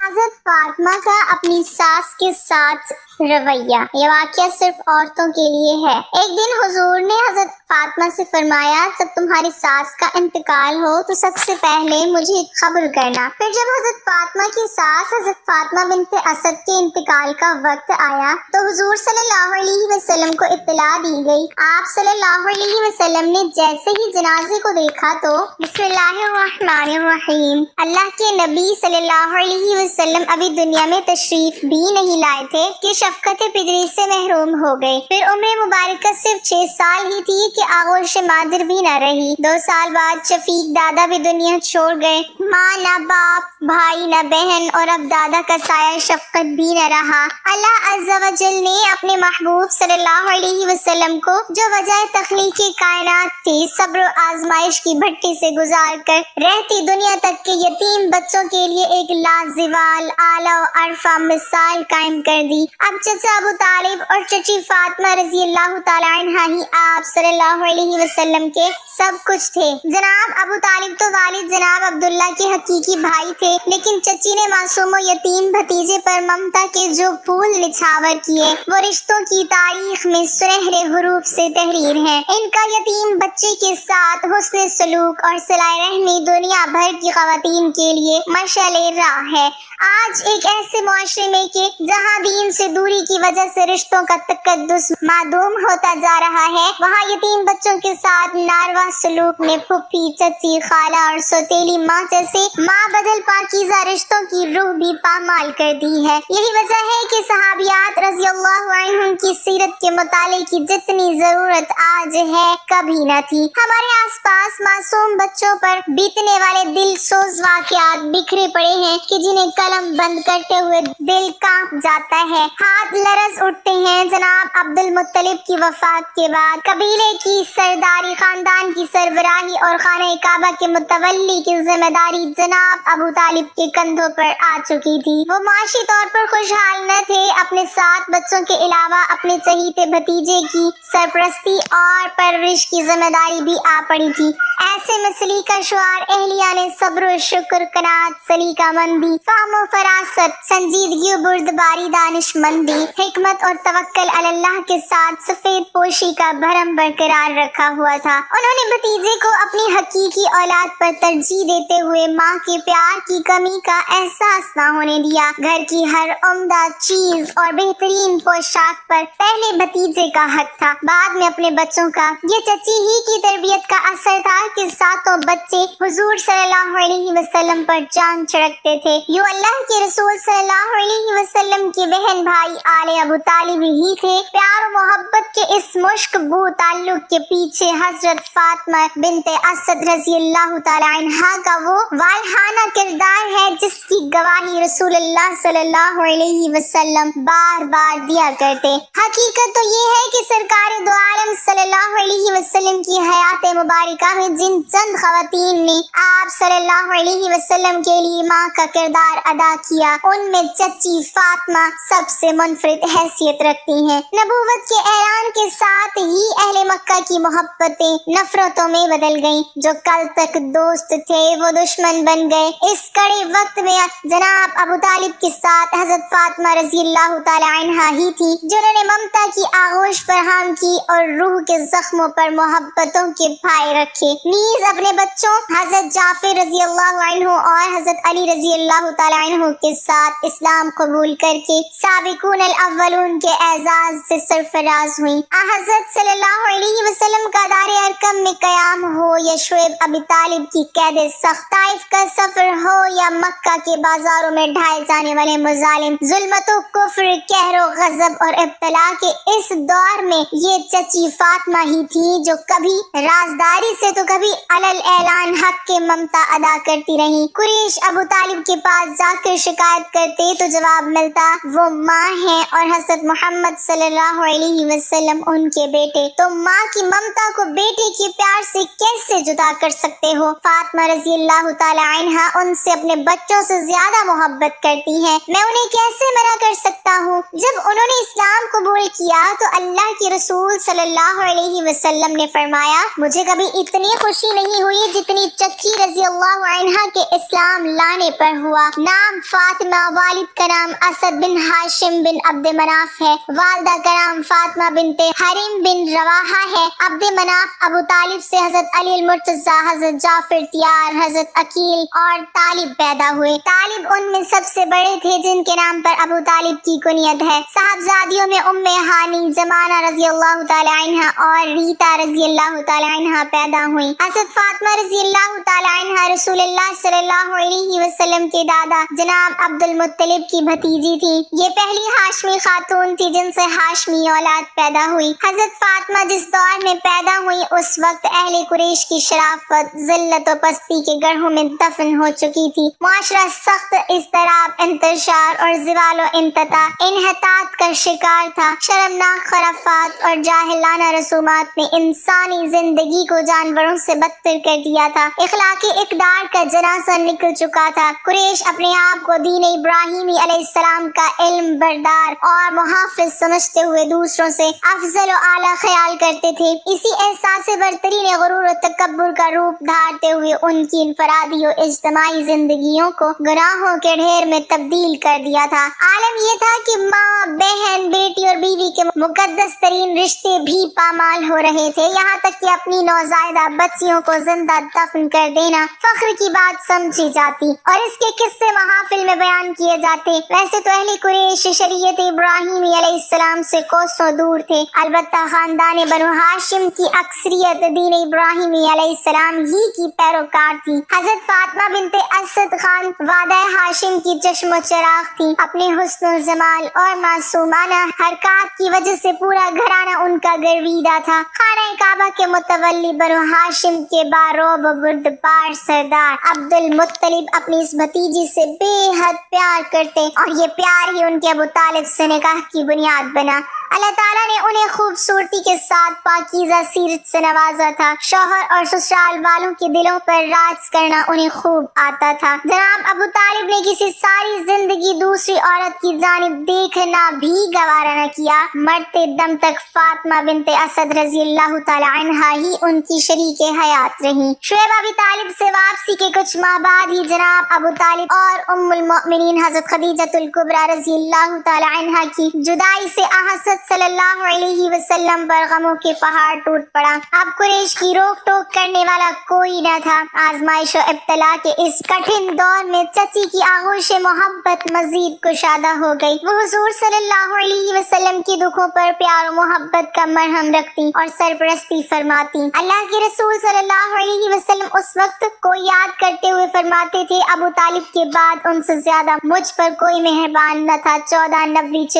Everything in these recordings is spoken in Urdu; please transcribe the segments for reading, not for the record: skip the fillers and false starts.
حضرت فاطمہ کا اپنی ساس کے ساتھ رویہ، یہ واقعہ صرف عورتوں کے لیے ہے۔ ایک دن حضور نے حضرت فاطمہ سے فرمایا، جب تمہاری ساس کا انتقال ہو تو سب سے پہلے مجھے خبر کرنا۔ پھر جب حضرت فاطمہ کی ساس حضرت فاطمہ بنت اسد کے انتقال کا وقت آیا تو حضور صلی اللہ علیہ وسلم کو اطلاع دی گئی۔ آپ صلی اللہ علیہ وسلم نے جیسے ہی جنازے کو دیکھا تو بسم اللہ الرحمن الرحیم، اللہ کے نبی صلی اللہ علیہ وسلم ابھی دنیا میں تشریف بھی نہیں لائے تھے کہ شفقت پدری سے محروم ہو گئے۔ پھر عمر مبارکہ صرف 6 سال ہی تھی کہ آغوش مادر بھی نہ رہی۔ 2 سال بعد شفیق دادا بھی دنیا چھوڑ گئے۔ ماں نہ باپ، بھائی نہ بہن، اور اب دادا کا سایہ شفقت بھی نہ رہا۔ اللہ عز و جل نے اپنے محبوب صلی اللہ علیہ وسلم کو جو وجہ تخلیق کائنات تھی، صبر و آزمائش کی بھٹی سے گزار کر رہتی دنیا تک کے یتیم بچوں کے لیے ایک لازوال اعلیٰ و عرفہ مثال قائم کر دی۔ اب چچا ابو طالب اور چچی فاطمہ رضی اللہ تعالی عنہ ہی آپ صلی اللہ علیہ وسلم کے سب کچھ تھے۔ جناب ابو طالب تو والد جناب عبداللہ کے حقیقی بھائی تھے، لیکن چچی نے معصوم و یتیم بھتیجے پر ممتا کے جو پھول نچھاور کیے وہ رشتوں کی تاریخ میں سنہرے حروف سے تحریر ہیں۔ ان کا یتیم بچے کے ساتھ حسن سلوک اور صلہ رحمی دنیا بھر کی خواتین کے لیے مشعل راہ ہے۔ آج ایک ایسے معاشرے میں کہ جہاں دین سے دوری کی وجہ سے رشتوں کا تقدس معدوم ہوتا جا رہا ہے، وہاں یتیم بچوں کے ساتھ ناروا سلوک نے پھپھی، چچی، خالہ اور سوتیلی ماں جیسے ماں بدل پاکیزہ رشتوں کی روح بھی پامال کر دی ہے۔ یہی وجہ ہے کہ صحابیات رضی اللہ عنہم کی سیرت کے مطالعے کی جتنی ضرورت آج ہے کبھی نہ تھی۔ ہمارے آس پاس معصوم بچوں پر بیتنے والے دل سوز واقعات بکھرے پڑے ہیں کہ جنہیں قلم بند کرتے ہوئے دل کانپ جاتا ہے، ہاتھ لرز اٹھتے ہیں۔ جناب عبد المطلب کی وفات کے بعد قبیلے کی سرداری، خاندان کی سربراہی اور خانہ کعبہ کے متولی کی ذمہ داری جناب ابو طالب کے کندھوں پر آ چکی تھی۔ وہ معاشی طور پر خوشحال نہ تھے، اپنے 7 بچوں کے علاوہ اپنے چہیتے بھتیجے کی سرپرستی اور پرورش کی ذمہ داری بھی آ پڑی تھی۔ ایسے میں سلیقہ شعار اہلیہ نے صبر و شکر، قناعت، سلیقہ مندی، فہم و فراست، سنجیدگی و بردباری، دانش مندی، حکمت اور توکل علی اللہ کے ساتھ سفید پوشی کا بھرم برقرار رکھا ہوا تھا۔ انہوں نے بھتیجے کو اپنی حقیقی اولاد پر ترجیح دیتے ہوئے ماں کے پیار کی کمی کا احساس نہ ہونے دیا۔ گھر کی ہر عمدہ چیز اور بہترین پوشاک پر پہلے بھتیجے کا حق تھا، بعد میں اپنے بچوں کا۔ یہ چچی ہی کی تربیت کا اثر تھا کہ 7 بچے حضور صلی اللہ علیہ وسلم پر جان چھڑکتے تھے۔ یوں اللہ کے رسول صلی اللہ علیہ وسلم کے بہن بھائی آل ابو طالب ہی تھے۔ پیار و محبت کے اس مشک بو تعلق کے پیچھے حضرت فاطمہ بنت اسد رضی اللہ تعالی عنہا کا وہ والہانہ کردار ہے جس کی گواہی رسول اللہ صلی اللہ علیہ وسلم بار بار دیا کرتے۔ حقیقت تو یہ ہے کہ سرکار دو عالم صلی اللہ علیہ وسلم کی حیات مبارکہ میں جن چند خواتین نے آپ صلی اللہ علیہ وسلم کے لیے ماں کا کردار ادا کیا، ان میں چچی فاطمہ سب سے منفرد حیثیت رکھتی ہیں۔ نبوت کے اعلان کے ساتھ ہی اہل مکہ کی محبتیں نفرتوں میں بدل گئیں۔ جو کل تک دوست تھے وہ دشمن بن گئے۔ اس کڑے وقت میں جناب ابو طالب کے ساتھ حضرت فاطمہ رضی اللہ تعالی عنہا ہی تھی جنہوں نے ممتا کی آغوش فراہم کی اور روح کے زخموں پر محبتوں کے پھائے رکھے۔ نیز اپنے بچوں حضرت جعفر رضی اللہ عنہ اور حضرت علی رضی اللہ تعالی عنہ کے ساتھ اسلام قبول کر کے سابقون الاولون کے اعزاز سے سرفراز ہوئیں۔ حضرت صلی اللہ علیہ وسلم کا دار ارقم میں قیام ہو یا شعیب ابی طالب کی قید سخت، طائف کا سفر ہو یا مکہ کے بازاروں میں ڈھائے جانے والے مظالم، ظلمت و کفر، قہر و غضب اور ابتلا کے اس دور میں یہ چچی فاطمہ ہی تھی جو کبھی رازداری سے تو کبھی علل اعلان حق کے ممتا ادا کرتی رہی۔ قریش ابو طالب کے پاس جا کر شکایت کرتے تو جواب ملتا وہ ماں ہیں اور حضرت محمد صلی اللہ علیہ وسلم ان کے بیٹے، تو ماں کی ممتا کو بیٹے کے پیار سے کیسے جدا کر سکتے ہو؟ فاطمہ رضی اللہ تعالی عنہا ان سے اپنے بچوں سے زیادہ محبت کرتی ہیں، میں انہیں کیسے منع کر سکتا ہوں؟ جب انہوں نے اسلام قبول کیا تو اللہ کے رسول صلی اللہ علیہ وسلم نے فرمایا مجھے کبھی اتنی خوشی نہیں ہوئی جتنی چچی رضی اللہ عنہا کے اسلام لانے پر ہوا۔ نہ نام فاطمہ، والد کا نام اسد بن ہاشم بن عبد مناف ہے، والدہ کا نام فاطمہ بنت حریم بن رواحہ ہے۔ عبد مناف ابو طالب سے حضرت علی المرتضیٰ، حضرت جعفر طیار، حضرت عقیل اور طالب پیدا ہوئے۔ طالب ان میں سب سے بڑے تھے جن کے نام پر ابو طالب کی کنیت ہے۔ صاحبزادیوں میں ام ہانی، زمانہ رضی اللہ تعالی عنہ اور ریتا رضی اللہ تعالی عنہ پیدا ہوئی۔ حضرت فاطمہ رضی اللہ تعالی عنہ رسول اللہ صلی اللہ علیہ وسلم کے دادا جناب عبد المطلب کی بھتیجی تھی۔ یہ پہلی ہاشمی خاتون تھی جن سے ہاشمی اولاد پیدا ہوئی۔ حضرت فاطمہ جس دور میں پیدا ہوئی اس وقت اہل قریش کی شرافت، ذلت و پستی کے گڑھوں میں دفن ہو چکی تھی۔ معاشرہ سخت اضطراب، انتشار اور زوال و انحطاط کا شکار تھا۔ شرمناک خرافات اور جاہلانہ رسومات نے انسانی زندگی کو جانوروں سے بدتر کر دیا تھا۔ اخلاقی اقدار کا جنازہ نکل چکا تھا۔ قریش اپنے آپ کو دین ابراہیمی علیہ السلام کا علم بردار اور محافظ سمجھتے ہوئے دوسروں سے افضل و اعلیٰ خیال کرتے تھے۔ اسی احساس برتری نے غرور و تکبر کا روپ دھارتے ہوئے ان کی انفرادی و اجتماعی زندگیوں کو گناہوں کے ڈھیر میں تبدیل کر دیا تھا۔ عالم یہ تھا کہ ماں، بہن، بیٹی اور بیوی کے مقدس ترین رشتے بھی پامال ہو رہے تھے، یہاں تک کہ اپنی نوزائیدہ بچیوں کو زندہ دفن کر دینا فخر کی بات سمجھی جاتی اور اس کے قصے محافل میں بیان کیے جاتے۔ ویسے تو اہل قریش شریعت ابراہیمی علیہ السلام سے کوسوں دور تھے، البتہ خاندان بنو ہاشم کی اکثریت دین ابراہیمی علیہ السلام ہی کی پیروکار تھی۔ حضرت فاطمہ بنت اسد خان وعدہ ہاشم کی چشم و چراغ تھی۔ اپنے حسن و جمال اور معصومانہ حرکات کی وجہ سے پورا گھرانہ ان کا گرویدہ تھا۔ خانہ کعبہ کے متولی بنو ہاشم کے باروب و بردبار سردار عبد المطلب اپنی اس بھتیجی سے بے حد پیار کرتے اور یہ پیار ہی ان کے ابو طالب سے نکاح کی بنیاد بنا۔ اللہ تعالیٰ نے انہیں خوبصورتی کے ساتھ پاکیزہ سیرت سے نوازا تھا۔ شوہر اور سسرال والوں کے دلوں پر راج کرنا انہیں خوب آتا تھا۔ جناب ابو طالب نے کسی ساری زندگی دوسری عورت کی جانب دیکھنا بھی گوارا نہ کیا۔ مرتے دم تک فاطمہ بنت اسد رضی اللہ تعالی عنہا ہی ان کی شریک حیات رہی۔ شعیب ابی طالب سے واپسی کے کچھ ماہ بعد ہی جناب ابو طالب اور ام المؤمنین حضرت خدیجۃ الکبریٰ رضی اللہ تعالی عنہا کی جدائی سے حضرت صلی اللہ علیہ وسلم پر غموں کے پہاڑ ٹوٹ پڑا۔ اب قریش کی روک ٹوک کرنے والا کوئی نہ تھا۔ آزمائش و ابتلا کے اس کٹھن دور میں چچی کی آغوش محبت مزید کشادہ ہو گئی۔ وہ حضور صلی اللہ علیہ وسلم کے دکھوں پر پیار و محبت کا مرہم رکھتی اور سرپرستی فرماتی۔ اللہ کے رسول صلی اللہ علیہ وسلم اس وقت کو یاد کرتے ہوئے فرماتے تھے، ابو طالب کے بعد ان سے زیادہ مجھ پر کوئی مہربان نہ تھا۔ 1490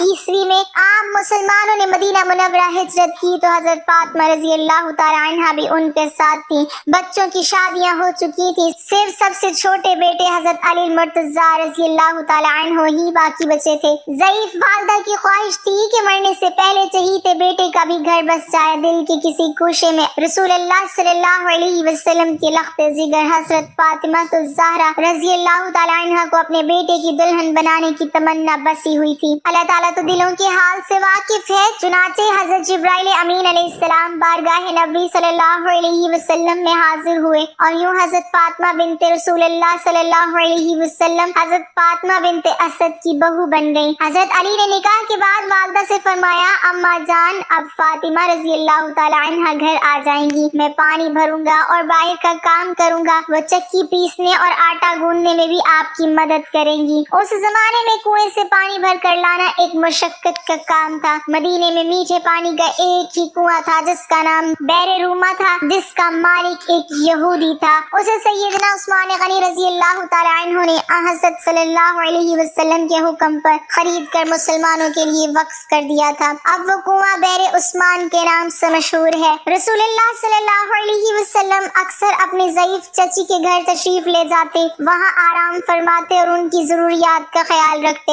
عیسوی میں عام مسلمانوں نے مدینہ منورہ ہجرت کی تو حضرت فاطمہ رضی اللہ تعالی عنہا بھی ان کے ساتھ تھی۔ بچوں کی شادیاں ہو چکی تھی، صرف سب سے چھوٹے بیٹے حضرت علی المرتضیٰ رضی اللہ تعالی عنہ ہی باقی بچے تھے۔ ضعیف والدہ کی خواہش تھی کہ مرنے سے پہلے چہیتے بیٹے کا بھی گھر بس جائے۔ دل کے کسی گوشے میں رسول اللہ صلی اللہ علیہ وسلم کے لخت جگر حضرت فاطمہ الزہرا رضی اللہ تعالی عنہا کو اپنے بیٹے کی دلہن بنانے کی تمنا بسی ہوئی تھی۔ اللہ تعالیٰ تو دلوں کے حال سے واقف ہے، چنانچہ حضرت جبرائیل امین علیہ السلام بارگاہ نبی صلی اللہ علیہ وسلم میں حاضر ہوئے اور یوں حضرت فاطمہ بنت رسول اللہ صلی اللہ علیہ وسلم حضرت فاطمہ بنت اسد کی بہو بن گئی۔ حضرت علی نے نکاح کے بعد والدہ سے فرمایا، اماں جان اب فاطمہ رضی اللہ تعالی عنہا گھر آ جائیں گی، میں پانی بھروں گا اور باہر کا کام کروں گا، وہ چکی پیسنے اور آٹا گوندنے میں بھی آپ کی مدد کریں گی۔ اس زمانے میں کنویں سے پانی بھر کر لانا ایک مشقت کا کام تھا۔ مدینے میں میٹھے پانی کا ایک ہی کنواں تھا جس کا نام بئر روما تھا، جس کا مالک ایک یہودی تھا۔ اسے سیدنا عثمان غنی رضی اللہ تعالی عنہ نے حضرت صلی اللہ علیہ وسلم کے حکم پر خرید کر مسلمانوں کے لیے وقف کر دیا تھا۔ اب وہ کنواں بئر عثمان کے نام سے مشہور ہے۔ رسول اللہ صلی اللہ علیہ وسلم اکثر اپنی ضعیف چچی کے گھر تشریف لے جاتے، وہاں آرام فرماتے اور ان کی ضروریات کا خیال رکھتے۔